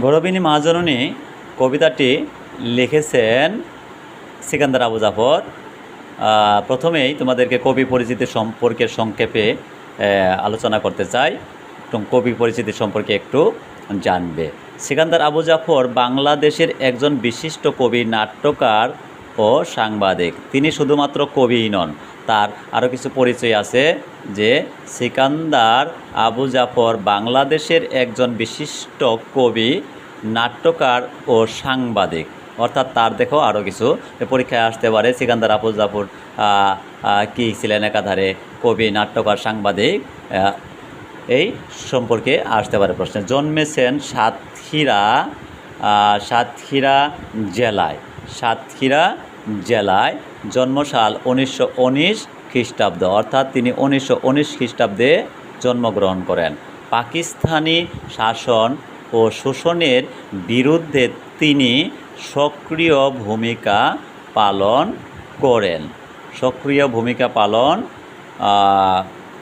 গৌরবিনী মহাজননী কবিতাটি লিখেছেন সিকান্দার আবু জাফর। প্রথমেই তোমাদেরকে কবি পরিচিতি সম্পর্কে সংক্ষেপে আলোচনা করতে চাই। কবি পরিচিতি সম্পর্কে একটু জানবে। সিকান্দার আবু জাফর বাংলাদেশের একজন বিশিষ্ট কবি, নাট্যকার ও সাংবাদিক। তিনি শুধুমাত্র কবিই নন, তার আরও কিছু পরিচয় আছে, যে সিকান্দার আবু জাফর বাংলাদেশের একজন বিশিষ্ট কবি, নাট্যকার ও সাংবাদিক। অর্থাৎ তার দেখো আরও কিছু পরীক্ষায় আসতে পারে। সিকান্দার আবু জাফর কী ছিলেন, একাধারে কবি, নাট্যকার, সাংবাদিক, এই সম্পর্কে আসতে পারে প্রশ্নে। জন্মেছেন সাতক্ষীরা জেলায়। জন্মসাল 1919 খ্রিস্টাব্দ, অর্থাৎ তিনি 1919 খ্রিস্টাব্দে জন্মগ্রহণ করেন। পাকিস্তানি শাসন ও শোষণের বিরুদ্ধে তিনি সক্রিয় ভূমিকা পালন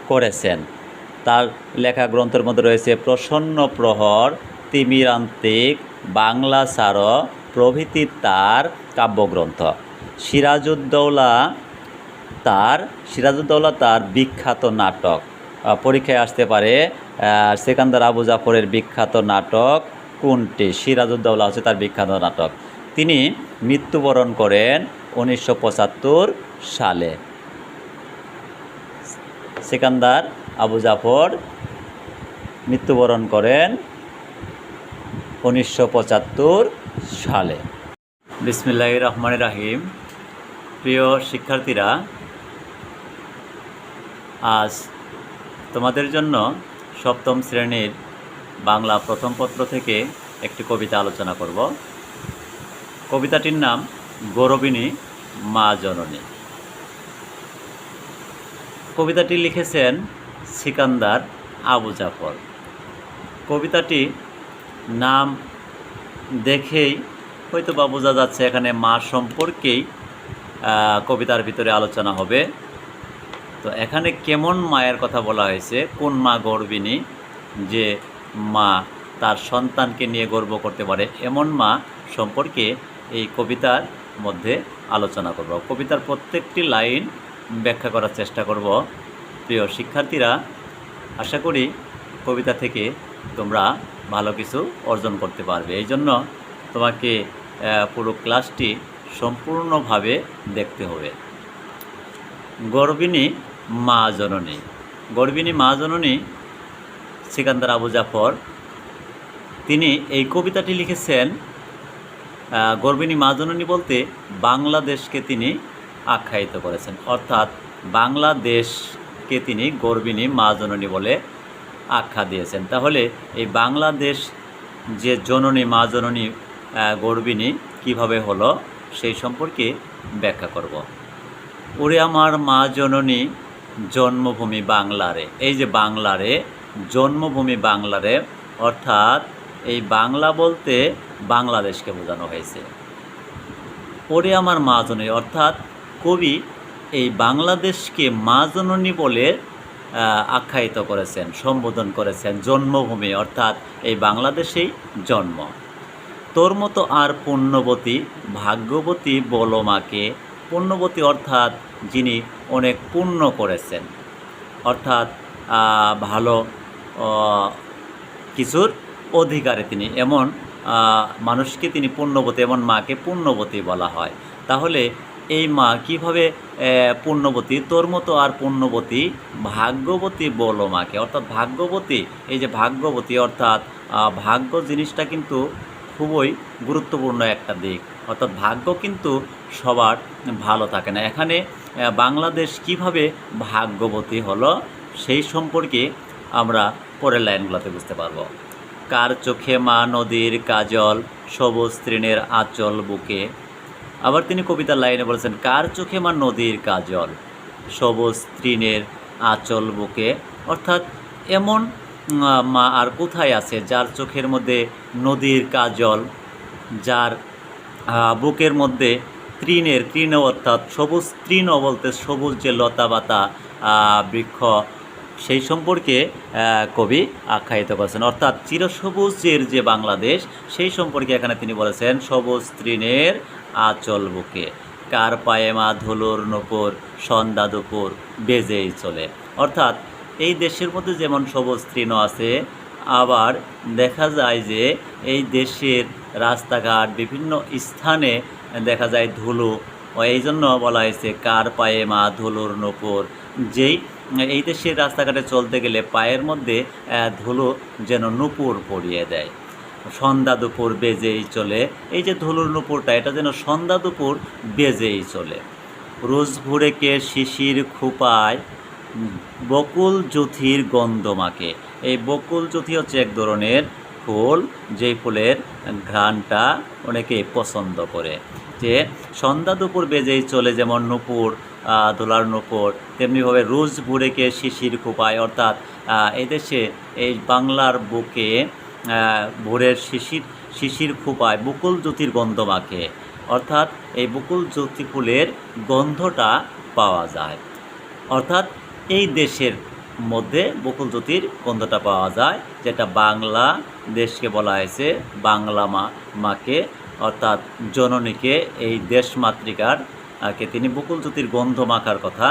করেছেন। তার লেখা গ্রন্থের মধ্যে রয়েছে প্রসন্ন প্রহর, তিমিরান্তিক, বাংলা সার প্রভৃতি তার কাব্যগ্রন্থ। সিরাজউদ্দৌলা তার বিখ্যাত নাটক। পরীক্ষায় আসতে পারে সিকান্দার আবু জাফরের বিখ্যাত নাটক কোনটি? সিরাজউদ্দৌলা হচ্ছে তার বিখ্যাত নাটক। তিনি মৃত্যুবরণ করেন 1975 সালে। সিকান্দার আবু জাফর মৃত্যুবরণ করেন 1975 সালে। বিসমিল্লাহির রহমানির রহিম। প্রিয় শিক্ষার্থীরা, আজ তোমাদের জন্য সপ্তম শ্রেণীর বাংলা প্রথম পত্র থেকে একটি কবিতা আলোচনা করব। কবিতাটির নাম গৌরবিনী মা জননী। কবিতাটি লিখেছেন সিকান্দার আবু জাফর। কবিতাটি নাম দেখেই হয়তো বা বোঝা যাচ্ছে এখানে মা সম্পর্কেই কবিতার ভিতরে আলোচনা হবে। তো এখানে কেমন মায়ের কথা বলা হয়েছে, কোন মা গর্বিণী, যে মা তার সন্তানকে নিয়ে গর্ব করতে পারে, এমন মা সম্পর্কে এই কবিতার মধ্যে আলোচনা করব। কবিতার প্রত্যেকটি লাইন ব্যাখ্যা করার চেষ্টা করব। প্রিয় শিক্ষার্থীরা, আশা করি কবিতা থেকে তোমরা ভালো কিছু অর্জন করতে পারবে। এই জন্য তোমাকে পুরো ক্লাসটি সম্পূর্ণভাবে দেখতে হবে। গর্বিণী মা জননী সিকান্দার আবু জাফর, তিনি এই কবিতাটি লিখেছেন। গর্বিণী মা জননী বলতে বাংলাদেশকে তিনি আখ্যায়িত করেছেন, অর্থাৎ বাংলাদেশকে তিনি গর্বিণী মা জননী বলে আখ্যা দিয়েছেন। তাহলে এই বাংলাদেশ যে জননী, মা জননী গর্বিণী কীভাবে হলো সেই সম্পর্কে ব্যাখ্যা করব। ওরে আমার মা জননী জন্মভূমি বাংলারে। এই যে বাংলারে, জন্মভূমি বাংলারে, অর্থাৎ এই বাংলা বলতে বাংলাদেশকে বোঝানো হয়েছে। ওরে আমার মা জননী, অর্থাৎ কবি এই বাংলাদেশকে মা জননী বলে আখ্যায়িত করেছেন, সম্বোধন করেছেন। জন্মভূমি অর্থাৎ এই বাংলাদেশেই জন্ম। তোর মতো আর পুণ্যবতী ভাগ্যবতী বলো মাকে। পুণ্যবতী অর্থাৎ যিনি অনেক পুণ্য করেছেন, অর্থাৎ ভালো কিছুর অধিকারে তিনি, এমন মানুষকে তিনি পুণ্যবতী, এমন মাকে পুণ্যবতী বলা হয়। তাহলে এই মা কীভাবে পুণ্যবতী? তোর মতো আর পুণ্যবতী ভাগ্যবতী বলো মাকে, অর্থাৎ ভাগ্যবতী। এই যে ভাগ্যবতী অর্থাৎ ভাগ্য জিনিসটা কিন্তু খুবই গুরুত্বপূর্ণ একটা দিক, অর্থাৎ ভাগ্য কিন্তু সবার ভালো থাকে না। এখানে বাংলাদেশ কিভাবে ভাগ্যবতী হলো সেই সম্পর্কে আমরা পরের লাইনগুলোতে বুঝতে পারব। কার চোখে মা নদীর কাজল, সবুজ তৃণের আঁচল বুকে। আবার তিনি কবিতার লাইনে বলেছেন, কার চোখে মা নদীর কাজল, সবুজ তৃণের আঁচল বুকে। অর্থাৎ এমন মা আর কোথায় আছে যার চোখের মধ্যে নদীর কাজল, যার বুকের মধ্যে তৃণ অর্থাৎ সবুজ তৃণ বলতে সবুজ যে লতা পাতা বৃক্ষ সেই সম্পর্কে কবি আখ্যায়িত করেছেন। অর্থাৎ চিরসবুজের যে বাংলাদেশ সেই সম্পর্কে এখানে তিনি বলেছেন, সবুজ তৃণের আঁচল বুকে, কার পায়ে মা ধুলোর নূপুর, সন্ধ্যা দুপুর বেজেই চলে। অর্থাৎ এই দেশের মধ্যে যেমন সবুজ তৃণ আছে, আবার দেখা যায় যে এই দেশের রাস্তাঘাট বিভিন্ন স্থানে দেখা যায় ধুলো, এই জন্য বলা হয়েছে কার পায়ে মা ধুলোর নূপুর। যেই এই দেশের রাস্তাঘাটে চলতে গেলে পায়ের মধ্যে ধুলো যেন নূপুর পরিয়ে দেয়। সন্ধ্যা দুপুর বেজেই চলে, এই যে ধুলোর নূপুরটা এটা যেন সন্ধ্যা দুপুর বেজেই চলে। রোজ ভোরে কে শিশির খোপায়, বকুল জ্যোথির গন্ধ মাখে। এই বকুল জ্যোথি হচ্ছে এক ধরনের ফুল, যেই ফুলের ঘ্রাণটা অনেকে পছন্দ করে। যে সন্ধ্যা দুপুর বেজেই চলে, যেমন নূপুর, ধুলার নূপুর, তেমনিভাবে রোজ ভোরেকে শিশির খোপায়। অর্থাৎ এদেশে এই বাংলার বুকে ভোরের শিশির খোপায় বকুল জ্যোতির গন্ধ মাখে। অর্থাৎ এই বকুল জ্যোতি ফুলের গন্ধটা পাওয়া যায়। অর্থাৎ এই দেশের মধ্যে বকুল জ্যোতির গন্ধটা পাওয়া যায়, যেটা বাংলা দেশকে বলা হয়েছে বাংলা মাকে, অর্থাৎ জননীকে, এই দেশমাতৃকার কে তিনি বকুল জ্যোতির গন্ধ মাখার কথা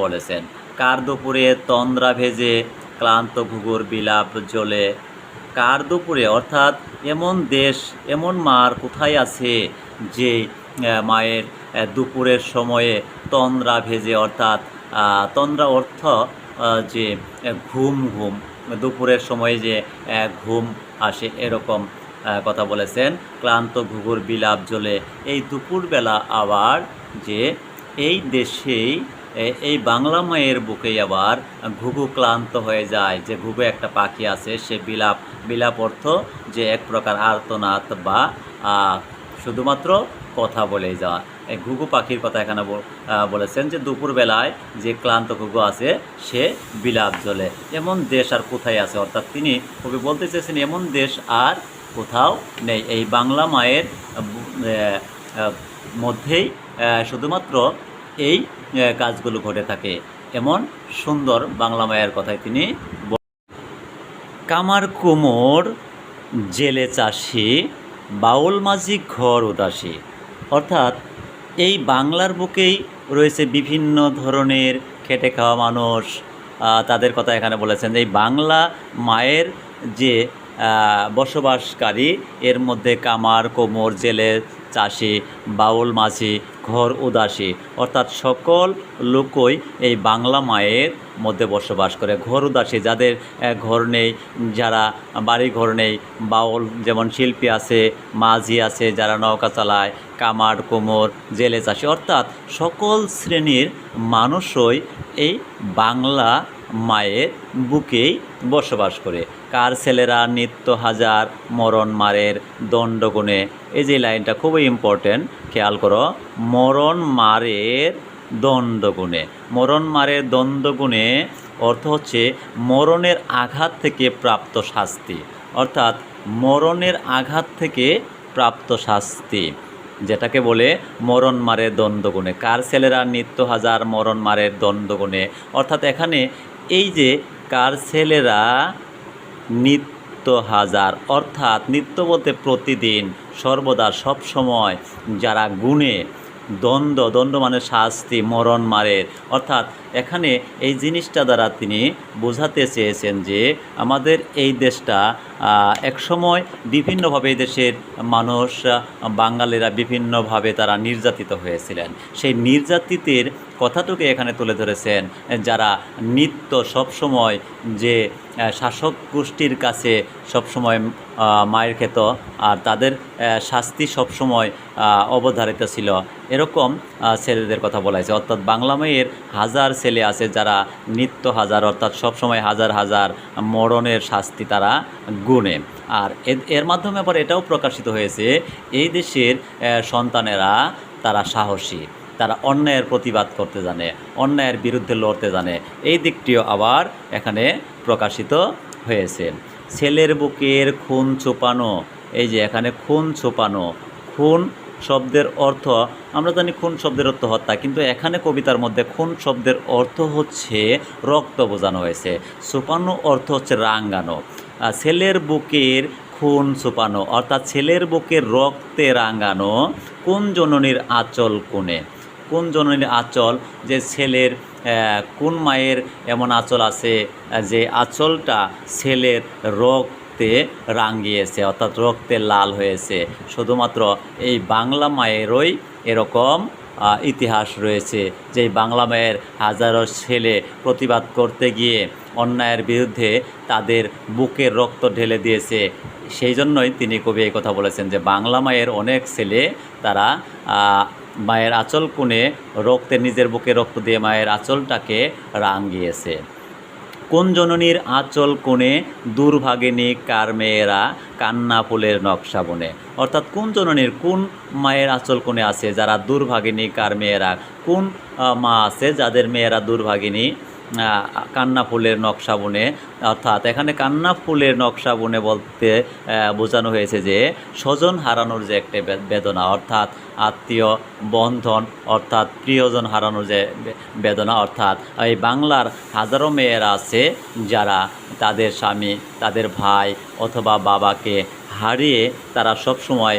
বলেছেন। কার দুপুরে তন্দ্রা ভেজে, ক্লান্ত ঘুঘুর বিলাপ জ্বলে। কার দুপুরে, অর্থাৎ এমন দেশ, এমন মার কোথায় আছে যে মায়ের দুপুরের সময়ে তন্দ্রা ভেজে, অর্থাৎ তন্দ্রা অর্থ যে ঘুম, দুপুরের সময়ে যে ঘুম আসে, এরকম কথা বলেছেন। ক্লান্ত ঘুঘুর বিলাপ জ্বলে, এই দুপুরবেলা আবার যে এই দেশেই এই বাংলা মায়ের বুকেই আবার ঘুঘু ক্লান্ত হয়ে যায়। যে ঘুঘু একটা পাখি আছে, সে বিলাপ অর্থ যে এক প্রকার আর্তনাদ বা শুধুমাত্র কথা বলে যাওয়া। এই ঘুঘু পাখির কথা এখানে বলেছেন যে দুপুরবেলায় যে ক্লান্ত ঘুঘু আছে সে বিলাপ জ্বলে। এমন দেশ আর কোথায় আছে, অর্থাৎ তিনি কবি বলতে চেয়েছেন এমন দেশ আর কোথাও নেই, এই বাংলা মায়ের মধ্যেই শুধুমাত্র এই কাজগুলো ঘটে থাকে। এমন সুন্দর বাংলা মায়ের কথাই তিনি কামার কুমোর জেলে চাষি, বাউল মাঝি ঘর উদাসী। অর্থাৎ এই বাংলার বুকেই রয়েছে বিভিন্ন ধরনের খেটে খাওয়া মানুষ, তাদের কথা এখানে বলেছেন। এই বাংলা মায়ের যে বসবাসকারী, এর মধ্যে কামার কুমোর জেলে চাষি, বাউল মাঝি ঘর উদাসী। অর্থাৎ সকল লোকই এই বাংলা মায়ের মধ্যে বসবাস করে। ঘর উদাসী, যাদের ঘর নেই, যারা বাড়ি ঘর নেই, বাউল যেমন শিল্পী আছে, মাঝি আছে যারা নৌকা চালায়, কামার কুমোর জেলে চাষি, অর্থাৎ সকল শ্রেণীর মানুষই এই বাংলা মায়ের বুকেই বসবাস করে। কার ছেলেরা নিত্য হাজার, মরণ মারের দণ্ডগুণে। এই যে লাইনটা খুবই ইম্পর্টেন্ট, খেয়াল করো। মরণ মারের দণ্ডগুণে, মরণ মারের দণ্ডগুণে অর্থ হচ্ছে মরণের আঘাত থেকে প্রাপ্ত শাস্তি। অর্থাৎ মরণের আঘাত থেকে প্রাপ্ত শাস্তি, যেটাকে বলে মরণ মারের দণ্ডগুণে। কার ছেলেরা নিত্য হাজার, মরণ মারের দণ্ডগুণে। অর্থাৎ এখানে এই যে কার ছেলেরা নিত্য হাজার, অর্থাৎ নিত্য বলতে প্রতিদিন, সর্বদা, সব সময়, যারা গুণে, দণ্ড মানে শাস্তি, মরণ মারের। অর্থাৎ এখানে এই জিনিসটা দ্বারা তিনি বোঝাতে চেয়েছেন যে আমাদের এই দেশটা একসময় বিভিন্নভাবে এই দেশের মানুষ, বাঙালিরা বিভিন্নভাবে তারা নির্যাতিত হয়েছিলেন। সেই নির্যাতিতের কথাটুকু এখানে তুলে ধরেছেন, যারা নিত্য সবসময় যে শাসক গোষ্ঠীর কাছে সবসময় মায়ের খেত, আর তাদের শাস্তি সবসময় অবধারিত ছিল, এরকম ছেলেদের কথা বলা হয়েছে। অর্থাৎ বাংলা মায়ের হাজার ছেলে আছে যারা নিত্য হাজার, অর্থাৎ সবসময় হাজার হাজার মরণের শাস্তি তারা গুণে। আর এর মাধ্যমে আবার এটাও প্রকাশিত হয়েছে, এই দেশের সন্তানেরা তারা সাহসী, তারা অন্যায়ের প্রতিবাদ করতে জানে, অন্যায়ের বিরুদ্ধে লড়তে জানে। এই দিকটিও আবার এখানে প্রকাশিত হয়েছে। ছেলের বুকের খুন ছোপানো, এই যে এখানে খুন ছোপানো, খুন শব্দের অর্থ আমরা জানি খুন শব্দের অর্থ হত্যা, কিন্তু এখানে কবিতার মধ্যে খুন শব্দের অর্থ হচ্ছে রক্ত বোঝানো হয়েছে। সুপানো অর্থ হচ্ছে রাঙানো। ছেলের বুকের খুন সুপানো অর্থাৎ ছেলের বুকের রক্তে রাঙানো কোন জননীর আঁচল কোণে। কোন জননীর আঁচল, যে ছেলের কোন মায়ের এমন আঁচল আছে যে আঁচলটা ছেলের রক্তে রাঙিয়েছে, অর্থাৎ রক্তে লাল হয়েছে। শুধুমাত্র এই বাংলা মায়েরই এরকম ইতিহাস রয়েছে, যে বাংলা মায়ের হাজারো ছেলে প্রতিবাদ করতে গিয়ে অন্যায়ের বিরুদ্ধে তাদের বুকের রক্ত ঢেলে দিয়েছে। সেই জন্যই তিনি কবি এই কথা বলেছেন যে বাংলা মায়ের অনেক ছেলে তারা মায়ের আঁচল কোণে রক্তে নিজের বুকে রক্ত দিয়ে মায়ের আঁচলটাকে রাঙিয়েছে। কোন জননীর আঁচল কোণে দুর্ভাগিনী কার মেয়েরা কান্না ফুলের নকশা বনে। অর্থাৎ কোন জননীর, কোন মায়ের আঁচল কোণে আছে যারা দুর্ভাগিনী কার মেয়েরা, কোন মা আছে যাদের মেয়েরা দুর্ভাগিনী কান্না ফুলের নকশা বনে। অর্থাৎ এখানে কান্না ফুলের নকশা বনে বলতে বোঝানো হয়েছে যে স্বজন হারানোর যে একটা বেদনা, অর্থাৎ আত্মীয় বন্ধন অর্থাৎ প্রিয়জন হারানোর যে বেদনা। অর্থাৎ এই বাংলার হাজারো মেয়েরা আছে যারা তাদের স্বামী, তাদের ভাই অথবা বাবাকে হারিয়ে তারা সবসময়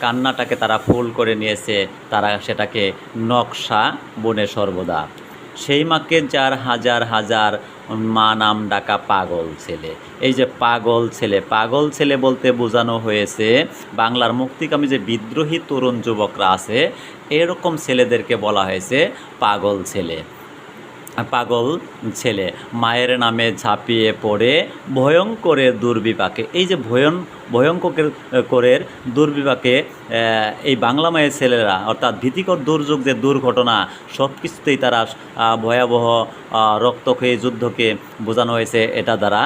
কান্নাটাকে তারা ফুল করে নিয়েছে, তারা সেটাকে নকশা বনে সর্বদা। সেই মাকে যার হাজার হাজার মা নাম ডাকা পাগল ছেলে। এই যে পাগল ছেলে বলতে বোঝানো হয়েছে বাংলার মুক্তিকামী যে বিদ্রোহী তরুণ যুবকরা আছে এরকম ছেলেদেরকে বলা হয়েছে পাগল ছেলে। মায়ের নামে ঝাঁপিয়ে পড়ে ভয়ঙ্করের দুর্বিপাকে। এই যে ভয়ঙ্করের দুর্বিপাকে এই বাংলা মায়ের ছেলেরা, অর্থাৎ ভীতিকর দুর্যোগ যে দুর্ঘটনা সব কিছুতেই তারা ভয়াবহ রক্তক্ষয়ী যুদ্ধকে বোঝানো হয়েছে। এটা দ্বারা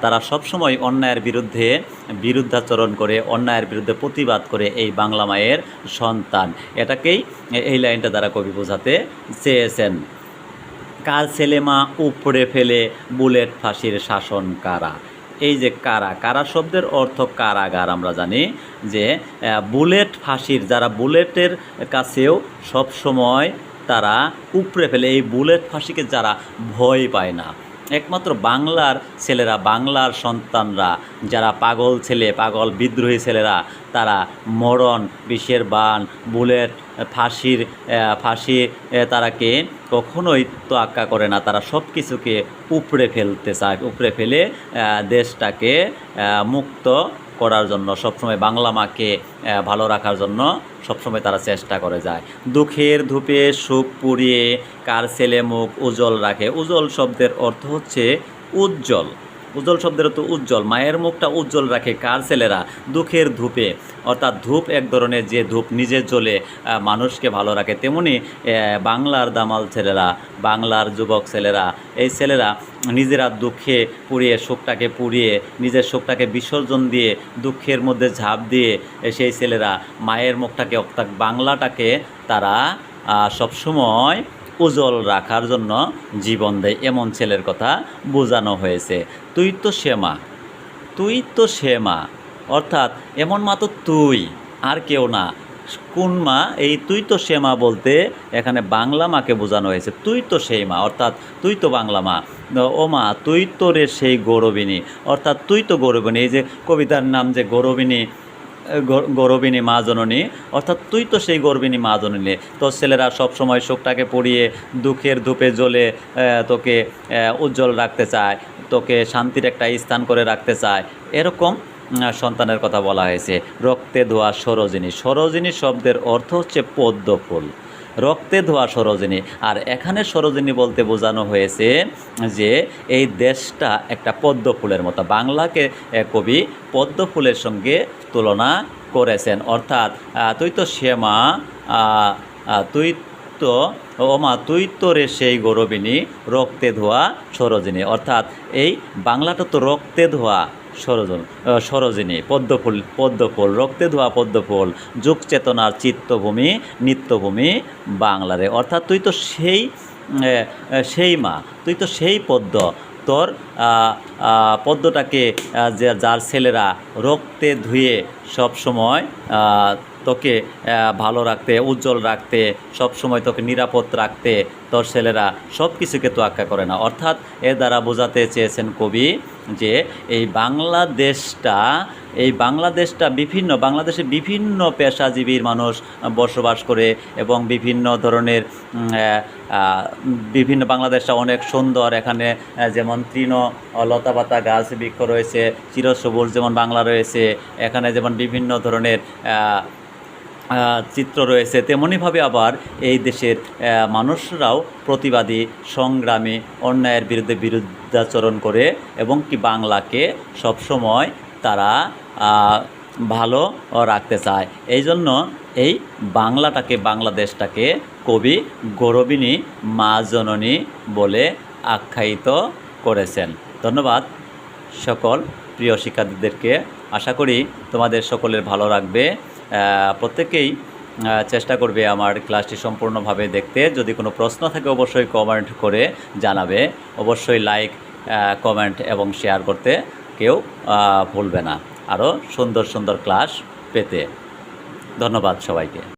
তারা সবসময় অন্যায়ের বিরুদ্ধাচরণ করে, অন্যায়ের বিরুদ্ধে প্রতিবাদ করে এই বাংলা মায়ের সন্তান। এটাকেই এই লাইনটা দ্বারা কবি বোঝাতে চেয়েছেন। কার ছেলে মা উপড়ে ফেলে বুলেট ফাঁসির শাসন কারা। এই যে কারা শব্দের অর্থ কারাগার। আমরা জানি যে বুলেট ফাঁসির, যারা বুলেটের কাছেও সব সময় তারা উপড়ে ফেলে, এই বুলেট ফাঁসিকে যারা ভয় পায় না, একমাত্র বাংলার ছেলেরা, বাংলার সন্তানরা যারা পাগল বিদ্রোহী ছেলেরা, তারা মরণ, বিষের বাণ, বুলেট, ফাঁসি তারাকে কখনোই তোয়াক্কা করে না। তারা সব কিছুকে উপড়ে ফেলতে চায়, উপড়ে ফেলে দেশটাকে মুক্ত করার জন্য, সবসময় বাংলা মাকে ভালো রাখার জন্য সবসময় তারা চেষ্টা করে যায়। দুঃখের ধূপে সুখ পুড়িয়ে কার ছেলে মুখ উজ্জ্বল রাখে। উজ্জ্বল শব্দের অর্থ হচ্ছে উজ্জ্বল। উজ্জ্বল শব্দের অর্থ উজ্জ্বল। মায়ের মুখটা উজ্জ্বল রাখে কার ছেলেরা? দুঃখের ধূপে। অর্থাৎ ধূপ এক ধরনের যে ধূপ নিজের জ্বলে মানুষকে ভালো রাখে, তেমনি বাংলার দামাল ছেলেরা, বাংলার যুবক ছেলেরা, এই ছেলেরা নিজেরা দুঃখে পুড়িয়ে, শোকটাকে পুড়িয়ে, নিজের শোকটাকে বিসর্জন দিয়ে, দুঃখের মধ্যে ঝাঁপ দিয়ে সেই ছেলেরা মায়ের মুখটাকে, অর্থাৎ বাংলাটাকে তারা সবসময় উজ্জ্বল রাখার জন্য জীবন দেয়। এমন ছেলের কথা বোঝানো হয়েছে। তুই তো সে মা, অর্থাৎ এমন মা তো তুই, আর কেউ না। কোন মা? এই তুই তো সে মা বলতে এখানে বাংলা মাকে বোঝানো হয়েছে। তুই তো সেই মা, অর্থাৎ তুই তো বাংলা মা। ও মা তুই তো রে সেই গৌরবিনী, অর্থাৎ তুই তো গৌরবিনী। এই যে কবিতার নাম যে গৌরবিনী মা জননী, অর্থাৎ তুই তো সেই গৌরবিনী মা জননী। তোর ছেলেরা সবসময় শোকটাকে পুড়িয়ে দুঃখের ধূপে জ্বলে তোকে উজ্জ্বল রাখতে চায়, তোকে শান্তির একটা স্থান করে রাখতে চায়। এরকম সন্তানের কথা বলা হয়েছে। রক্তে ধোয়া সরোজিনী। সরোজিনী শব্দের অর্থ হচ্ছে পদ্ম ফুল। রক্তে ধোয়া সরোজিনী। আর এখানে সরোজিনী বলতে বোঝানো হয়েছে যে এই দেশটা একটা পদ্ম ফুলের মতো। বাংলাকে কবি পদ্ম ফুলের সঙ্গে তুলনা করেছেন। অর্থাৎ তুই তো সে মা, তুই তো রে সেই গৌরবিনী, রক্তে ধোয়া সরোজিনী। অর্থাৎ এই বাংলাটা তো রক্তে ধোয়া সরোজিনী, পদ্মফুল, রক্তে ধোয়া পদ্মফুল, যুগ চেতনার চিত্তভূমি, নিত্যভূমি বাংলারে। অর্থাৎ তুই তো সেই মা, তুই তো সেই পদ্ম। তোর পদ্মটাকে যার ছেলেরা রক্তে ধুয়ে সব সময় তোকে ভালো রাখতে, উজ্জ্বল রাখতে, সব সময় তোকে নিরাপদ রাখতে তোর ছেলেরা সব কিছুকে তোয়াক্কা করে না। অর্থাৎ এর দ্বারা বোঝাতে চেয়েছেন কবি যে এই বাংলাদেশটা বাংলাদেশে বিভিন্ন পেশাজীবীর মানুষ বসবাস করে এবং বিভিন্ন ধরনের বিভিন্ন বাংলাদেশটা অনেক সুন্দর। এখানে যেমন তৃণ লতাপাতা গাছ বৃক্ষ রয়েছে, চিরসবুজ যেমন বাংলা রয়েছে, এখানে যেমন বিভিন্ন ধরনের চিত্র রয়েছে, তেমনিভাবে আবার এই দেশের মানুষরাও প্রতিবাদী, সংগ্রামী, অন্যায়ের বিরুদ্ধাচরণ করে এবং কি বাংলাকে সবসময় তারা ভালো রাখতে চায়। এই জন্য এই বাংলাদেশটাকে কবি গৌরবিনী মা জননী বলে আখ্যায়িত করেছেন। ধন্যবাদ সকল প্রিয় শিক্ষার্থীদেরকে। আশা করি তোমাদের সকলের ভালো লাগবে। প্রত্যেকেই চেষ্টা করবে আমার ক্লাসটি সম্পূর্ণভাবে দেখতে। যদি কোনো প্রশ্ন থাকে অবশ্যই কমেন্ট করে জানাবে। অবশ্যই লাইক, কমেন্ট এবং শেয়ার করতে কেউ ভুলবে না আরও সুন্দর সুন্দর ক্লাস পেতে। ধন্যবাদ সবাইকে।